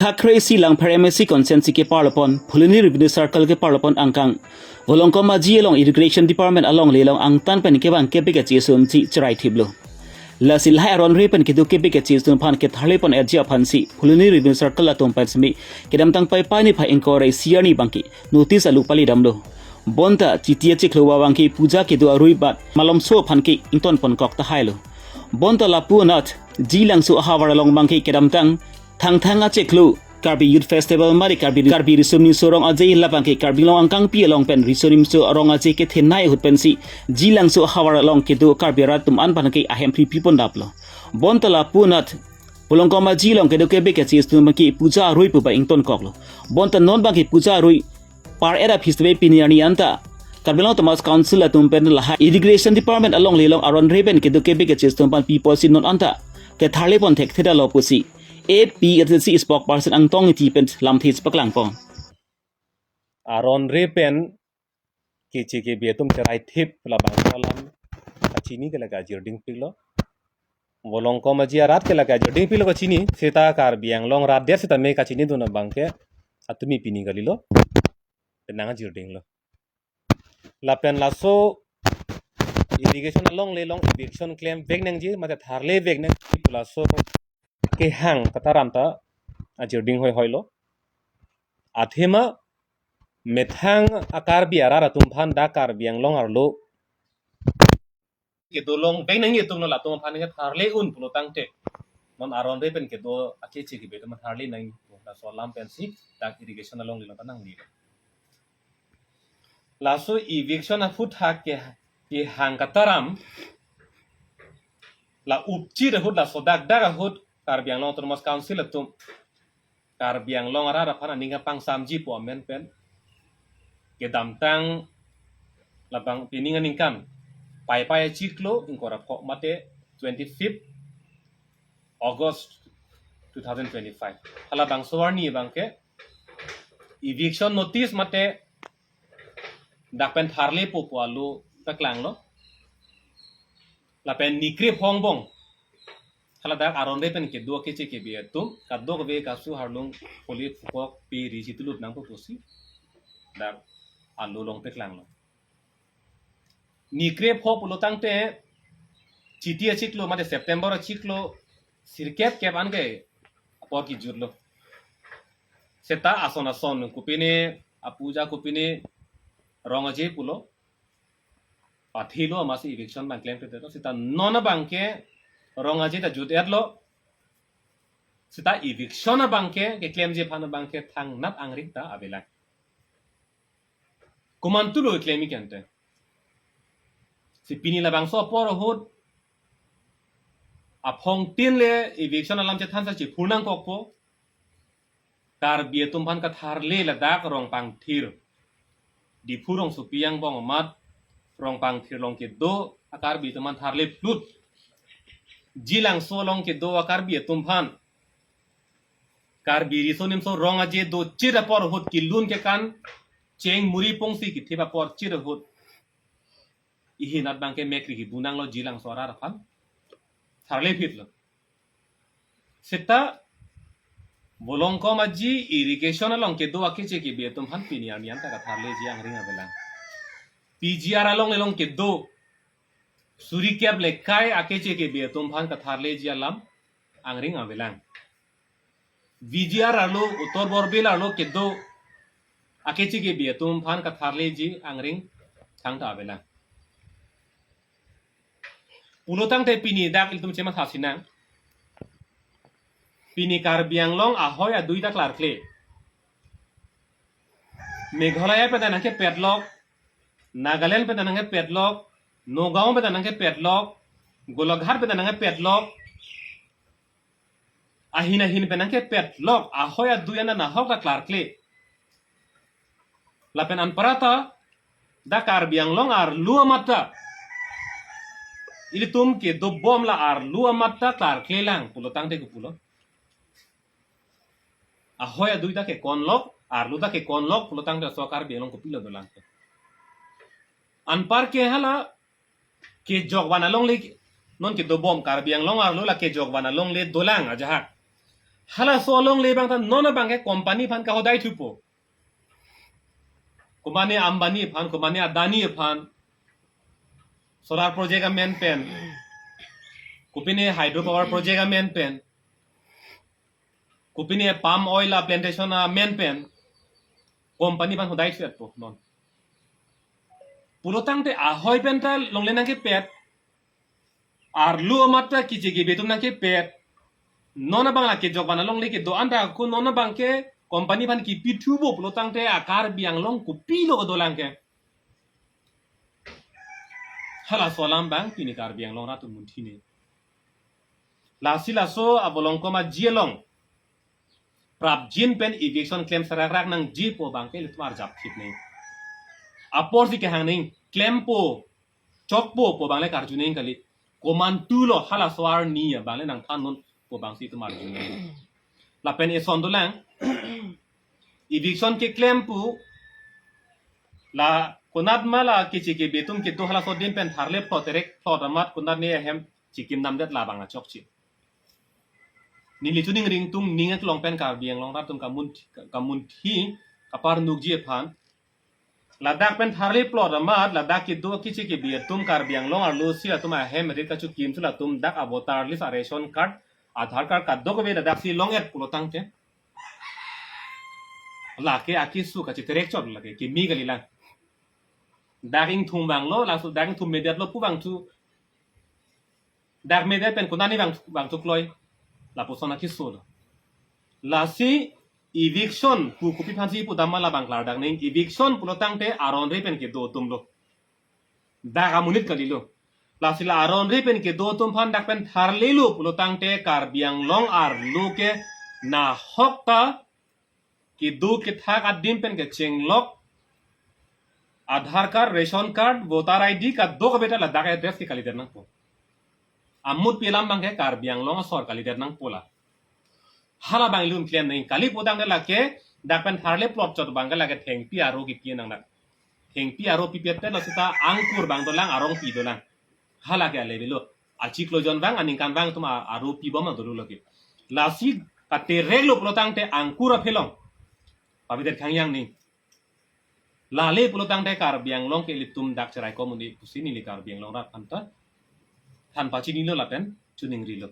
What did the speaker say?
Thakre silang PMC konsensi ke parlopon, Pulini Revenue Circle ke parlopon angkang. Volong koma ji along Irrigation Department along lelong ang tan pen ke bang ke bega chisun chi chrai thiblo. La silhai aron repen ke du ke bega chisun pan ke thale pon edja phansi, Pulini Revenue Circle atom pansmi, ke dam tang pai pani pha inquiry siani bangki, notice alu pali damlo. Bonta chitia chiklowa bangki puja ke du arui bat, malom so phan ke ington pon kok ta hailo. Bonta la punat, ji lang su hawar along bangki ke dam tang thang acheklu Karbi Youth Festival mari karbi risumni sorong ajai lapang ke karbi long angkang pi along pen risunim so arong ajai ke thenai hut pensi jilang so hawar along ke do karbi ratum an pan ke ahem pri pipon daplo bontala punat pulong koma jilong ke do ke be ke chis tu maki puja roi pu ba ington koklo bonta non ba ke puja roi par era phistwe piniani anta Karbilong Thomas Council atum pen la Irrigation Department along lelong aron reben ke do ke be ke chis tu pan people sin non anta ke tharle pon thek theda lo pusi AP agency spokesperson ang tong ti pen lam this paklang pong aron repen ke chike betum cherai thip la bang salam achini ke laga jirding pilo bolong ko maji arat ke laga jirding pilo ko chini seta kar biang long rat der seta me ka chini duna bangke atumi pini galilo tenanga jirding lo lapen laso irrigation along le long irrigation claim vegnang ji mate tharle vegnang laso ke hang kataramta ajirding hoilo athema methang akar biara tumphan dakar biang long arlo ke dolong benang ye tumno la tum phan ke tharle un pulo tangte non aron re pen ke do ache che ke be ma tharle nang la so lam pen si dak irrigation along le tanang li la so eviction a foot hak ke hang kataram la upchi re hut la so dak dak hut kar biang long Thomas Council tum kar biang long ara phana ninga pang samji po men pen ke damtang labang piningan ingkam pai ciklo ingkora pok mate 25th August 2025 hala bang suwarni bangke eviction notice mate dakpen tharle po alu taklang lo lapen nikre hongbong hala dak aron pen ke do ke che ke be tum kaddo ke be kasu harlung poli fukok pi risitulut nang po posi dak alu long teklang lo nikre phok pulo tangte chitia chiklo mate September chiklo sirkep kep ange apor ki jurlo seta ason kupine apuja kupine rongaje pulo pathilo masi eviction bank claim te seta nona banke rongaje ta jut erlo seta eviction banke ke claim je phana banke thang nat angrik ta abela kumantulo claim kente si pini la bangso por hot apong tin le eviction alam che than sa chi phunang kok po tar bie tum phan ka thar le la dak rong pang thir di phurong su piang bong mat rong pang thir long ke do akar bi tum thar le plut jilang so long ke do akar bie tum phan kar bi ri so nim so rong aje do chira por hot ki lun ke kan cheng muri pongsi ki thiba por chira hot ihi nat bangke mekri ki bunang lo jilang suara rapan tharle phit lo seta bolong ko maji irrigation along ke do akeche ke be tum han pini anian ta ka tharle ji angring abela pgr along lelong ke do suri kep le kai akeche ke be tum han ka tharle ji alam angring abela vgr alo utor borbel alo ke do akeche ke be tum han ka tharle ji angring thang ta abela ulotang te pini dak iltum chema thasinang pini kar biang long ahoy a duita klar kle meghalaya pe danang ke pedlock nagaland pe danang ke pedlock nogao pe danang ke pedlock golaghat pe danang ke pedlock ahina hin pe danang ke pedlock ahoy a duya na hok klar kle lapen an parata da kar biang long ar lua mata ili tum ke do bom la ar lua matta klar kelang pulo tangte ku pulo ahoya duita ke konlok ar luda ke konlok pulo tangte sokar belong ku pilo dolang an par ke hala ke jogwana long le non ke do bom kar biang long ar lula ke jogwana long le dolang aja hala solong le bang tan nona bang ke company phan ka hodai thupo company ambani phan company adani phan solar project a main pen kupine hydropower project a main pen kupine palm oil a plantation a main pen company phan hodai thuat po non pulotang te ahoy pen ta longle nang ke pet ar lu amatra kichigi betum nang ke pet nona bang la ke jok bana long le ke do anda ku nona bang ke company phan ki pitu bo pulotang te akar biang long ku pilo do lang ke hala solam bang pini kar biang long ratu mun thine la sila so abolong ko ma jielong prap jin pen eviction claim sarak rak nang ji po bang ke litmar jap thip nei apor si ke hang nei claim po chok po bang le kar ju nei kali koman tu lo hala swar ni bang le nang than non po bang si tumar ju nei la pen e son do lang eviction ke claim pu la kunat mala kichi ke betum ke to hala so din pen tharle ploterek plotamat kunat ne hem chikim nam det la bang a chok chi ni li tuning ring tung ninga klong pen kar biang long ratum kamun thi kapar nuk ji phan ladak pen tharle plotamat ladak ke do kichi ke betum kar biang long ar lo si atuma hem ri ka chu kim chu la tum dak avatar list ration card aadhar card ka do ko be ladak si long et pulotang te la ke akisu ka chetherak chot la ke mi gali lang daking thum bang lo la su daking thum mediat lo pu bang tu dak mediat pen kunani bang tu kloi la posona kisu la si eviction pu kupi phansi pu damma la bang lar dak ning eviction pulotang te aron re pen ke do tum lo dak amunit kali lo la si la aron re pen ke do tum phan dak pen thar le lo pulotang te kar biang long ar lo ke na hokta ki do ke thak adim pen ke chenglok Aadhaar card ration card voter ID का दो का बेटा Ladakh address के काली देरनंग पो अमुत पेलाम बांगे car बियांग लोंग सौर काली देरनंग पोला हाला बांगलुम claim नहीं काली पोदांग ने लाके दापन थारले प्लॉट चोट बांगे लाके थेंग पी आरो की पिए नंग ना थेंग पी आरो पी पेटे लसिता आंकुर बांग दोलांग आरोंग पी दोलांग हाला के ले बिलो आचिक लोजन बांग अनिंकान बांग तुम आरो पी बम दोलु लगे लासी काते रेगलो प्लोतांग ते आंकुर अफेलोंग पाबिदेर खांग नहीं लाले pulutang te kar biang long ke litum dak cerai komuni pusini li kar biang long rat panta tan pachi ni lo lapen chuning ri lo